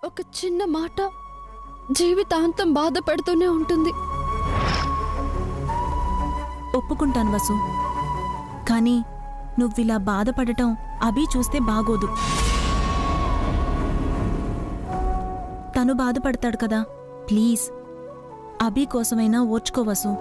ఒక చిన్న మాట జీవితాంతం బాధ పెడుతూనే ఉంటుంది. ఒప్పుకుంటాను వసు, కానీ నువ్విలా బాధపడటం అభి చూస్తే బాగోదు. తను బాధపడతాడు కదా, ప్లీజ్ అభి కోసమైనా ఓర్చుకో వసు.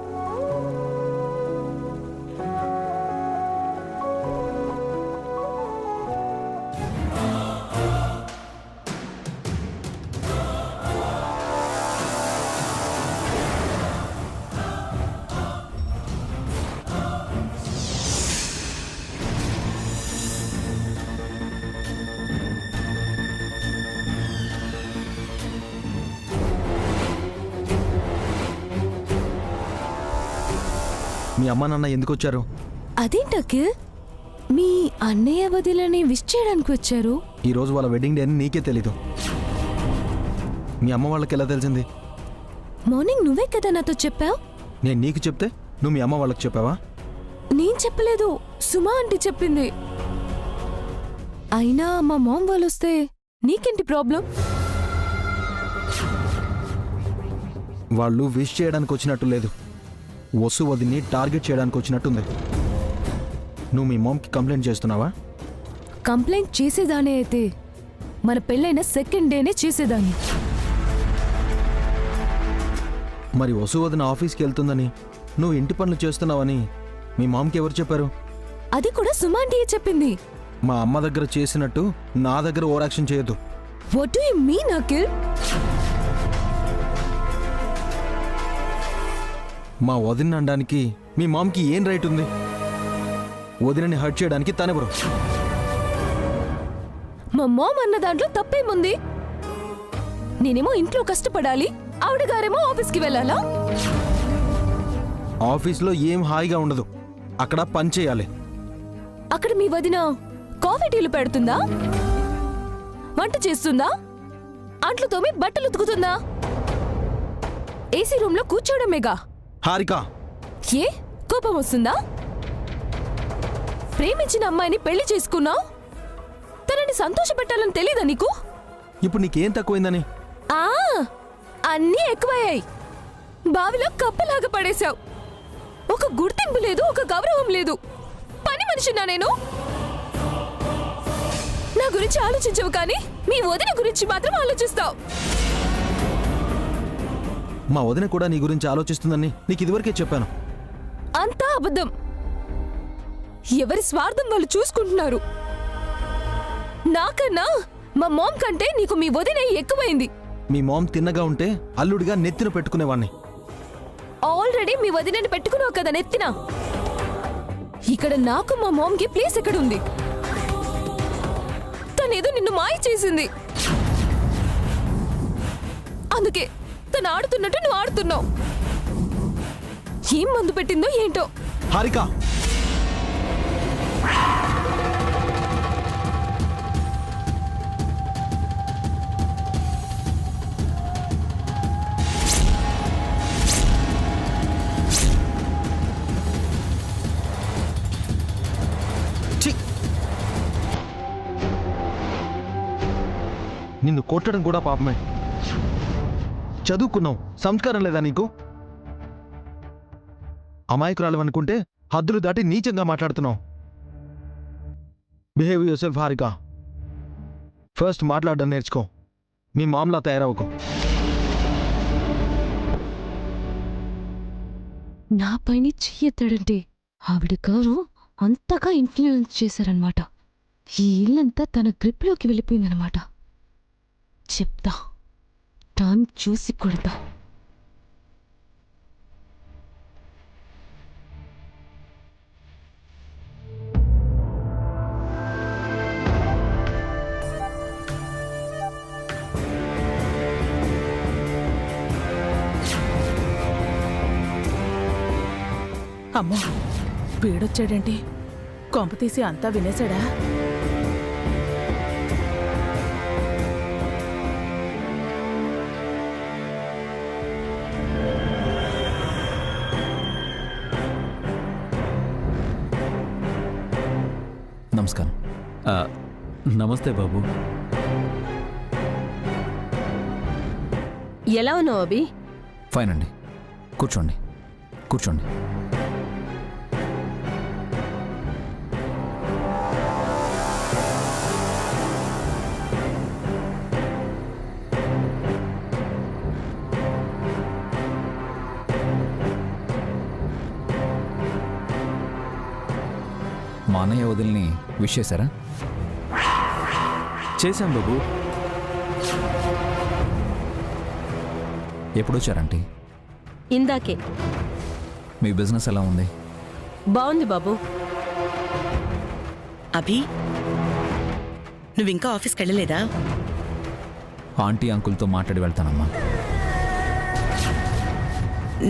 మీ అమ్మ నాన్న ఎందుకు వచ్చారు? అదేంటకి మీ అన్నయ్య వదిలని విష్ చేయడానికి వచ్చారు? ఈరోజు వాళ్ళ వెడ్డింగ్ డే అని నీకే తెలీదు. మీ అమ్మ వాళ్ళకి ఎలా తెలిసింది? మార్నింగ్ నువ్వే కదా నాతో చెప్పావు. నేను నీకు చెప్తే నువ్వు మీ అమ్మ వాళ్ళకి చెప్పావా? నేను చెప్పలేదు, సుమా ఆంటీ చెప్పింది. అయినా మా మామ్ వాళ్ళు వస్తే నీకేంటి ప్రాబ్లం? వాళ్ళు విష్ చేయడానికి వచ్చినట్టు లేదు, వసు వదిని టార్గెట్ చేయడానికి వచ్చినట్టుంది. నువ్వు మీ మామ్కి కంప్లైంట్ చేస్తున్నావా? కంప్లైంట్ చేసేదానే అయితే మన పెళ్ళైన సెకండ్ డేనే చేసేదాన్ని. మరి వసు వదిన ఆఫీస్కి వెళ్తుందని నువ్వు ఇంటి పనులు చేస్తున్నావని మీ మామ్కి ఎవరు చెప్పారు? అది కూడా సుమా ఆంటీయే చెప్పింది. మా అమ్మ దగ్గర చేసినట్టు నా దగ్గర ఓవర్ యాక్షన్ చేయొద్దు. What do you mean Akhil? మా వదిన అనడానికి మీ మామ్కి ఏం రైట్ ఉంది? వదినని హర్ట్ చేయడానికి తనెవరు? మా మామ్ అన్న దాంట్లో తప్పేముంది? నేనేమో ఇంట్లో కష్టపడాలి, ఆవిడ గారేమో ఆఫీస్కి వెళ్ళాలా? ఆఫీస్లో ఏం హాయిగా ఉండదు, అక్కడ పని చేయాలి. అక్కడ మీ వదిన కాఫీ టీలు పెడుతుందా, వంట చేస్తుందా, అంట్లు తోమి బట్టలు ఉతుకుతుందా? ఏసీ రూమ్ లో కూర్చోవడమేగా. హారిక, ఏ కోపం వస్తుందా? ప్రేమించిన అమ్మాయిని పెళ్లి చేసుకున్నావు, తనని సంతోషపెట్టాలని తెలీదా నీకు? ఇప్పుడు నీకేం తక్కువైందని? ఆ అన్నీ ఎక్కువయ్యాయి. బావిలో కప్పలాగా పడేశావు. ఒక గుర్తింపు లేదు, ఒక గౌరవం లేదు. పని మనిషినా నేను? నా గురించి ఆలోచించవు కానీ మీ వదిన గురించి మాత్రం ఆలోచిస్తావు. మా వదిన కూడా నీ గురించి ఆలోచిస్తుందని నీకు ఇదివరకే చెప్పాను. అంతా అబద్ధం. ఎవరి స్వార్థం వాళ్ళు చూసుకుంటున్నారు. నాకన్నా మా మామ్ కంటే నీకు మీ వదిన ఎక్కువైంది. మీ మామ్ తిన్నగా ఉంటే అల్లుడిగా నెత్తిన పెట్టుకునేవాణ్ణి. ఆల్రెడీ మీ వదినని పెట్టుకున్నావు కదా నెత్తిన. ఇక్కడ నాకు మా మామ్కి ప్లేస్ ఎక్కడుంది? తనేదో నిన్ను మాయ చేసింది, అందుకే తను ఆడుతున్నట్టు నువ్వు ఆడుతున్నావు. ఏం మందు పెట్టిందో ఏంటో. హారిక, నిన్ను కొట్టడం కూడా పాపమే. చదువుకున్నావు, సంస్కారం లేదా నీకు? అమాయకురాలు అనుకుంటే హద్దులు దాటి నీచంగా మాట్లాడుతున్నావు. Behave your self Harika. First మాట్లాడడం నేర్చుకో, మీ మామలా తయారవకు. నా పైన చెయ్యెత్తాడంటే ఆవిడ గారు అంతగా ఇన్ఫ్లుయెన్స్ చేశారనమాట. ఈ ఇల్లంతా తన గ్రిప్లోకి వెళ్ళిపోయిందనమాట. చెప్తా, టైం చూసి కొడతా. అమ్మో, వీడొచ్చాడేంటి? కొంప తీసి అంతా వినేశాడా? నమస్కారం. నమస్తే బాబు. ఎలా ఉన్నావు అభి? ఫైన్ అండి. కూర్చోండి కూర్చోండి. మా అన్నయ్య వదిలిని విష్ చేశారా? చేశాం బాబు. ఎప్పుడు వచ్చారంటీ? ఇందాకే. మీ బిజినెస్ ఎలా ఉంది? బాగుంది బాబు. అభి, నువ్వింకా ఆఫీస్కి వెళ్ళలేదా? ఆంటీ అంకుల్తో మాట్లాడి వెళ్తానమ్మా.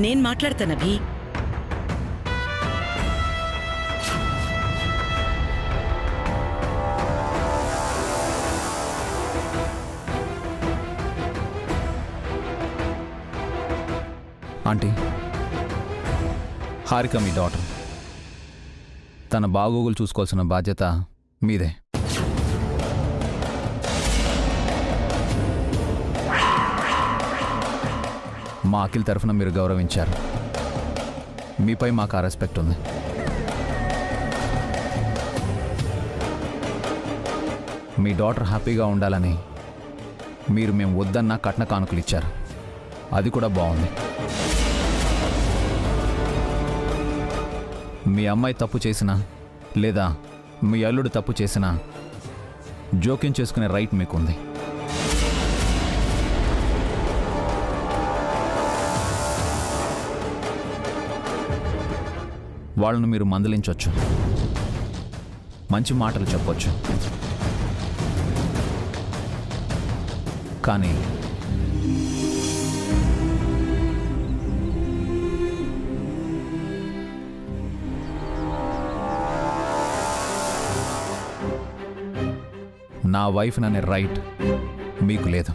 నేను మాట్లాడతాను అభి. ఆంటీ, హారిక మీ డాటర్. తన బాగోగులు చూసుకోవాల్సిన బాధ్యత మీదే. మా అఖిల్ తరఫున మీరు గౌరవించారు. మీపై మాకు ఆ రెస్పెక్ట్ ఉంది. మీ డాటర్ హ్యాపీగా ఉండాలని మీరు మేము వద్దన్న కట్న కానుకలు ఇచ్చారు. అది కూడా బాగుంది. మీ అమ్మాయి తప్పు చేసినా లేదా మీ అల్లుడు తప్పు చేసినా జోక్యం చేసుకునే రైట్ మీకుంది. వాళ్ళను మీరు మందలించవచ్చు, మంచి మాటలు చెప్పొచ్చు. కానీ నా వైఫ్ అనే రైట్ మీకు లేదు.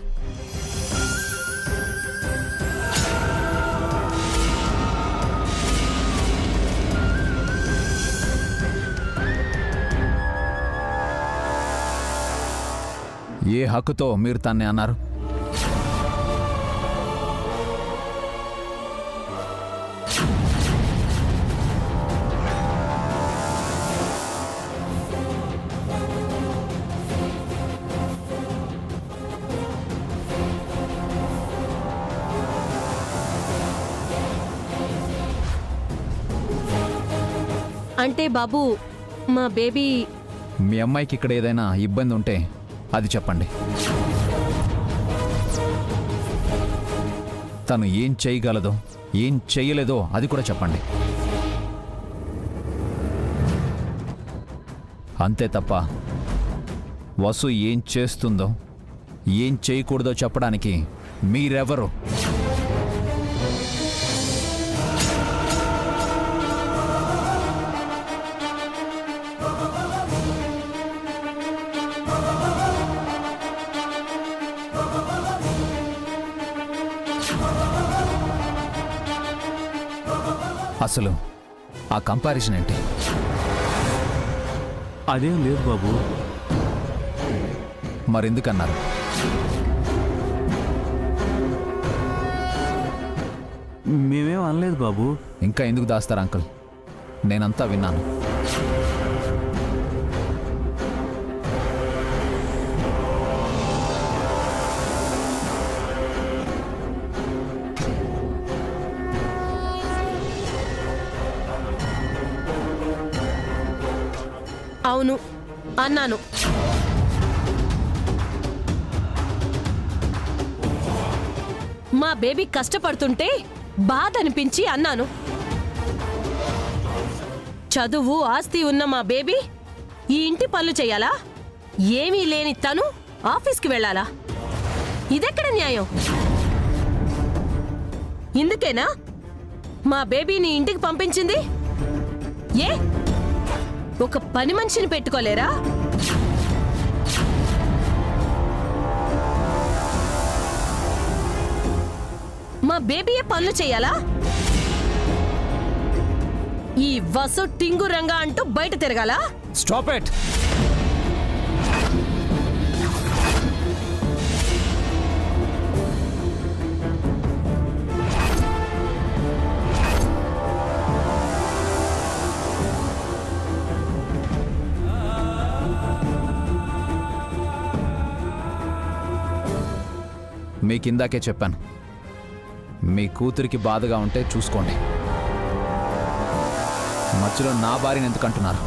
ఏ హక్కుతో మీరు తన్నే అన్నారు? అంటే బాబు, మా బేబీ. మీ అమ్మాయికి ఇక్కడ ఏదైనా ఇబ్బంది ఉంటే అది చెప్పండి. తను ఏం చేయగలదో ఏం చేయలేదో అది కూడా చెప్పండి. అంతే తప్ప వసు ఏం చేస్తుందో ఏం చేయకూడదో చెప్పడానికి మీరెవరు? అసలు ఆ కంపారిజన్ ఏంటి? అదేం లేదు బాబు. మరెందుకన్నారు? మేమేం అనలేదు బాబు. ఇంకా ఎందుకు దాస్తారు అంకుల్? నేనంతా విన్నాను. అవును అన్నాను. మా బేబీ కష్టపడుతుంటే బాధ అనిపించి అన్నాను. చదువు ఆస్తి ఉన్న మా బేబీ ఈ ఇంటి పనులు చేయాలా? ఏమీ లేని తను ఆఫీస్కి వెళ్ళాలా? ఇదెక్కడ న్యాయం? ఇందుకేనా మా బేబీని ఇంటికి పంపించింది? ఏ ఒక పని మనిషిని పెట్టుకోలేరా? మా బేబీయే పనులు చేయాలా? ఈ వసు టింగురంగా అంటూ బయట తిరగాల? Stop it. మీకిందాకే చెప్పాను, మీ కూతురికి బాధగా ఉంటే చూసుకోండి. మధ్యలో నా భార్యను ఎందుకు అంటున్నారు?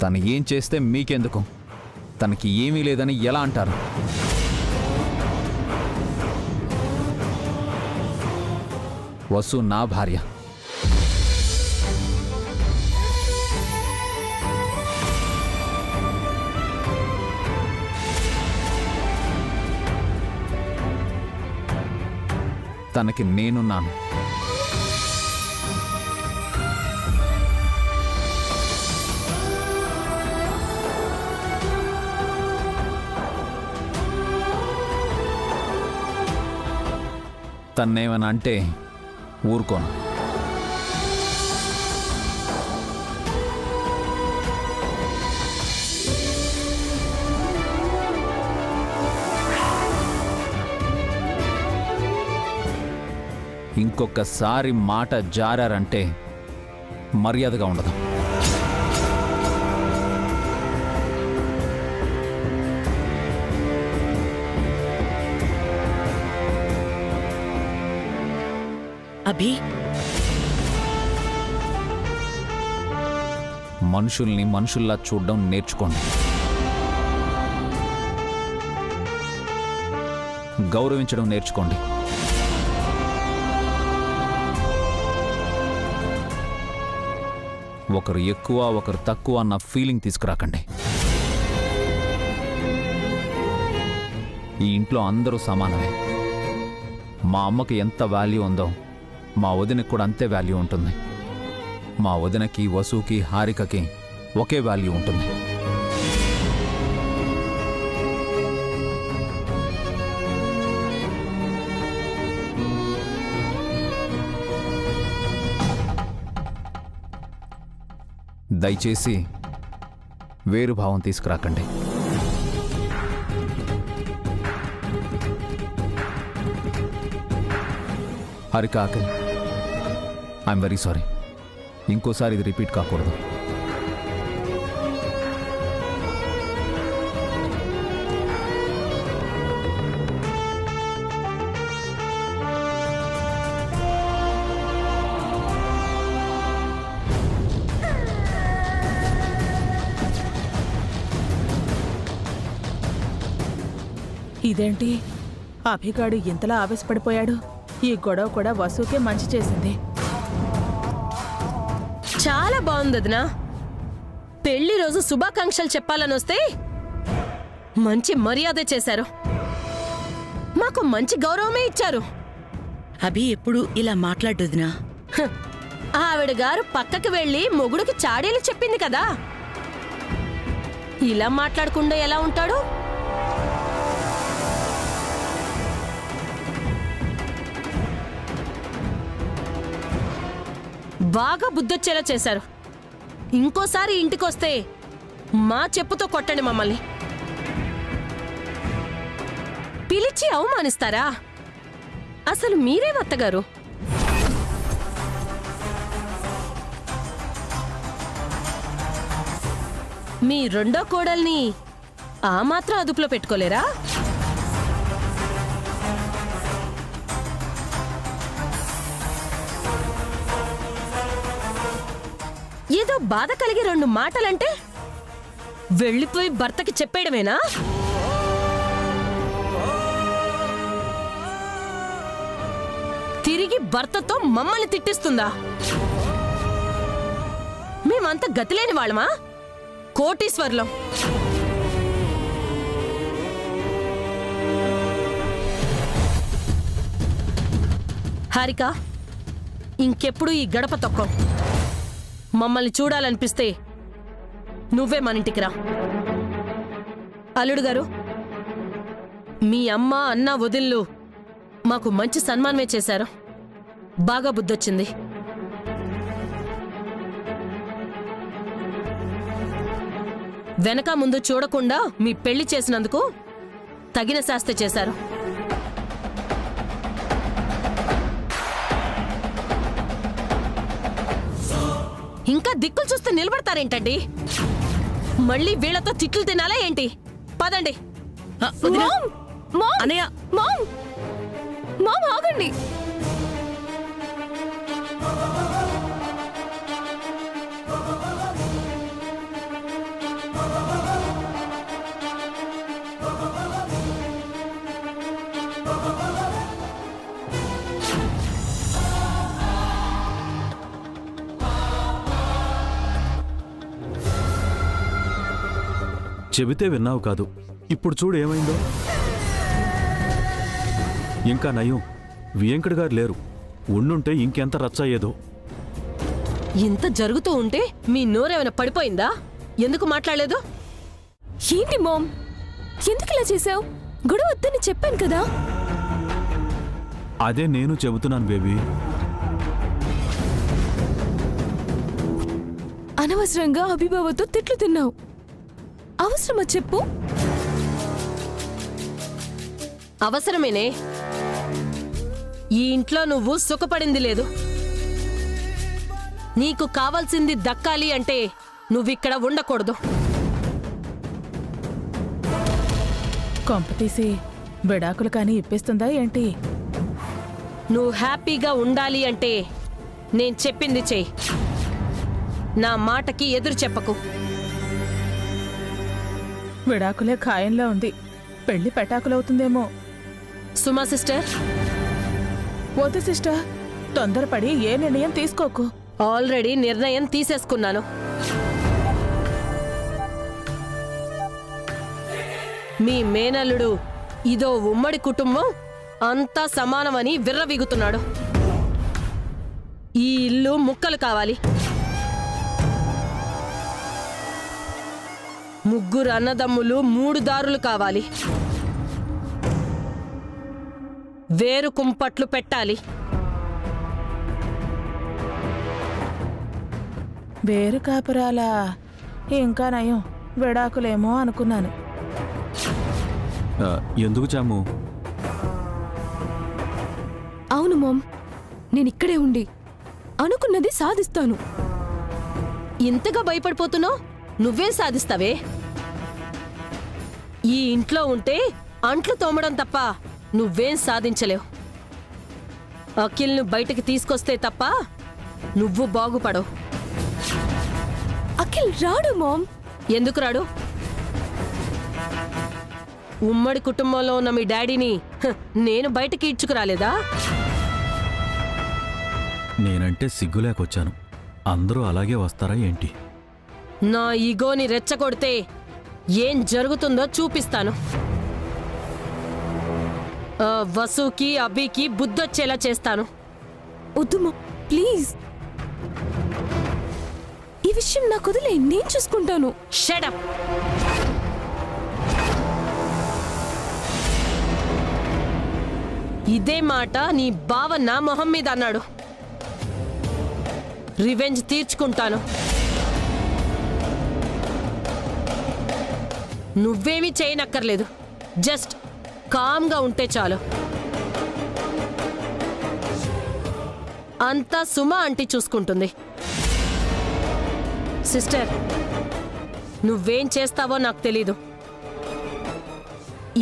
తను ఏం చేస్తే మీకెందుకు? తనకి ఏమీ లేదని ఎలా అంటారు? వసు నా భార్య. తనకి నేనున్నాను. తన్నేమని అంటే ఊరుకోను. ఇంకొకసారి మాట జారారంటే మర్యాదగా ఉండదు. అభి, మనుషుల్ని మనుషుల్లా చూడడం నేర్చుకోండి. గౌరవించడం నేర్చుకోండి. ఒకరు ఎక్కువ ఒకరు తక్కువ అన్న ఫీలింగ్ తీసుకురాకండి. ఈ ఇంట్లో అందరూ సమానమే. మా అమ్మకి ఎంత వాల్యూ ఉందో మా వదినకి కూడా అంతే వాల్యూ ఉంటుంది. మా వదినకి, వసుకి, హారికకి ఒకే వాల్యూ ఉంటుంది. దయచేసి వేరు భావం తీసుకురాకండి. హారిక ఆకలి, ఐఎమ్ వెరీ సారీ. ఇంకోసారి ఇది రిపీట్ కాకూడదు. ఇదేంటి అభిగాడు ఇంతలా ఆవేశపడిపోయాడు? ఈ గొడవ కూడా వసుకే మంచి చేసింది. చాలా బాగుంది వదినా. పెళ్లి రోజు శుభాకాంక్షలు చెప్పాలని వస్తే మంచి మర్యాద చేశారు. మాకు మంచి గౌరవమే ఇచ్చారు. అభి ఎప్పుడు ఇలా మాట్లాడొద్దునా? హ, ఆవిడ గారు పక్కకి వెళ్ళి మొగుడికి చాడీలు చెప్పింది కదా. ఇలా మాట్లాడకుండా ఎలా ఉంటాడు? బాగా బుద్ధొచ్చేలా చేశారు. ఇంకోసారి ఇంటికొస్తే మా చెప్పుతో కొట్టండి మమ్మల్ని. పిలిచి అవమానిస్తారా? అసలు మీరే అత్తగారు. మీ రెండో కోడల్ని ఆ మాత్రం అదుపులో పెట్టుకోలేరా? ఏదో బాధ కలిగి రెండు మాటలంటే వెళ్ళిపోయి భర్తకి చెప్పేయడమేనా? తిరిగి భర్తతో మమ్మల్ని తిట్టిస్తుందా? మేమంతా గతిలేని వాళ్ళమా? కోటీశ్వర్లం. హారిక, ఇంకెప్పుడు ఈ గడప తొక్కం. మమ్మల్ని చూడాలనిపిస్తే నువ్వే మన ఇంటికి రా. అల్లుడు గారు, మీ అమ్మ, అన్న, వదిళ్ళు మాకు మంచి సన్మానమే చేశారు. బాగా బుద్ధొచ్చింది. వెనక ముందు చూడకుండా మీ పెళ్లి చేసినందుకు తగిన శాస్తి చేశారు. ఇంకా దిక్కులు చూస్తే నిలబడతారేంటండి? మళ్ళీ వీళ్ళతో తిట్లు తినాలా ఏంటి? పదండి. వదినా, మామ్! మామ్! అన్నయ్య. మామ్! మామ్, ఆగండి. చెబితే విన్నావు కాదు, ఇప్పుడు చూడు ఏమైందో. ఇంకా నయం, వెంకట్ గారు లేరు. ఉండుంటే ఇంకెంత రచ్చయ్యేదో. ఇంత జరుగుతూ ఉంటే మీ నోరేమైనా పడిపోయిందా? ఎందుకు మాట్లాడలేదు? ఏంటి మామ్, ఎందుకు ఇలా చేసావు? గొడవ వద్దని చెప్పాను కదా. అదే నేను చెబుతున్నాను బేబీ. అనవసరంగా అభిబావతో తిట్లు తిన్నావు. అవసరమా చెప్పు? అవసరమేనే. ఈ ఇంట్లో నువ్వు సుఖపడింది లేదు. నీకు కావాల్సింది దక్కాలి అంటే నువ్విక్కడ ఉండకూడదు. కొంపతీసి విడాకులు కానీ ఇప్పిస్తుందా ఏంటి? నువ్వు హ్యాపీగా ఉండాలి అంటే నేను చెప్పింది చెయ్యి. నా మాటకి ఎదురు చెప్పకు. విడాకులే ఖాయంలో ఉంది. పెళ్లి పెటాకులవుతుందేమో. సుమా సిస్టర్, వద్దు సిస్టర్, తొందరపడి ఏ నిర్ణయం తీసుకోకు. ఆల్రెడీ నిర్ణయం తీసేసుకున్నాను. మీ మేనల్లుడు ఇదో ఉమ్మడి కుటుంబం, అంతా సమానమని విర్రవీగుతున్నాడు. ఈ ఇల్లు ముక్కలు కావాలి. ముగ్గురు అన్నదమ్ములు 3 దారులు కావాలి. వేరు కుంపట్లు పెట్టాలి. వేరు కాపురాలా? ఇంకా నయం, విడాకులేమో అనుకున్నాను. ఎందుకు చాము? అవును మామ్, నేనిక్కడే ఉండి అనుకున్నది సాధిస్తాను. ఇంతగా భయపడిపోతున్నావు? నువ్వేం సాధిస్తావే? ఈ ఇంట్లో ఉంటే అంట్లు తోమడం తప్ప నువ్వేం సాధించలేవు. అఖిల్ను బయటకి తీసుకొస్తే తప్ప నువ్వు బాగుపడవు. అఖిల్ రాడు మామ్. ఎందుకు రాడు? ఉమ్మడి కుటుంబంలో ఉన్న మీ డాడీని నేను బయటకి ఇడ్చుకురాలేదా? నేనంటే సిగ్గులేకొచ్చాను. అందరూ అలాగే వస్తారా ఏంటి? నా ఈగోని రెచ్చగొడితే ఏం జరుగుతుందో చూపిస్తాను. వసుకి అభికి బుద్ధొచ్చేలా చేస్తాను. వద్దుమా ప్లీజ్, ఈ విషయం నాకు వదిలే, నేను చూసుకుంటాను. Shut up. ఇదే మాట నీ బావ నా మొహం మీద అన్నాడు. రివెంజ్ తీర్చుకుంటాను. నువ్వేమీ చేయనక్కర్లేదు. జస్ట్ కామ్గా ఉంటే చాలు. అంతా సుమ ఆంటీ చూసుకుంటుంది. సిస్టర్, నువ్వేం చేస్తావో నాకు తెలీదు.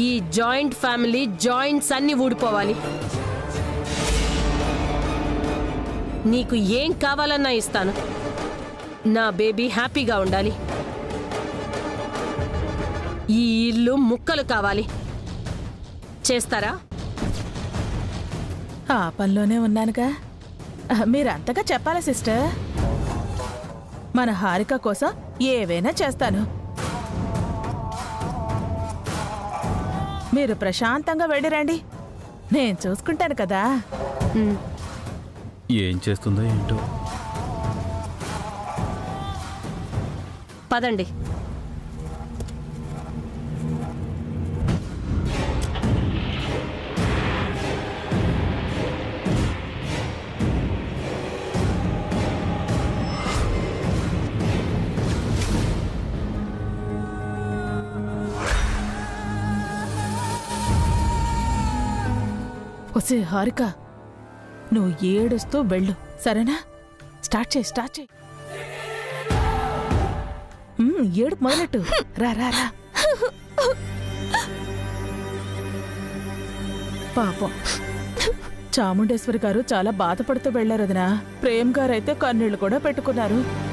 ఈ జాయింట్ ఫ్యామిలీ జాయింట్స్ అన్ని ఊడిపోవాలి. నీకు ఏం కావాలన్నా ఇస్తాను. నా బేబీ హ్యాపీగా ఉండాలి. ఈ ఇల్లు ముక్కలు కావాలి. చేస్తారా? ఆ పనిలోనే ఉన్నానుగా. మీరంతగా చెప్పాలా సిస్టర్? మన హారిక కోసం ఏవైనా చేస్తాను. మీరు ప్రశాంతంగా వెళ్ళిరండి, నేను చూసుకుంటాను కదా. ఏం చేస్తుందో ఏంటో. పదండి. ఒసే హారిక, నువ్వు ఏడుస్తూ వెళ్ళు, సరేనా? స్టార్ట్ చేయి. ఏడుపు మొదలెట్టు. రా రా రా. పాపం చాముండేశ్వరి గారు చాలా బాధపడుతూ వెళ్లారు వదినా. ప్రేమ్ గారైతే కన్నీళ్లు కూడా పెట్టుకున్నారు.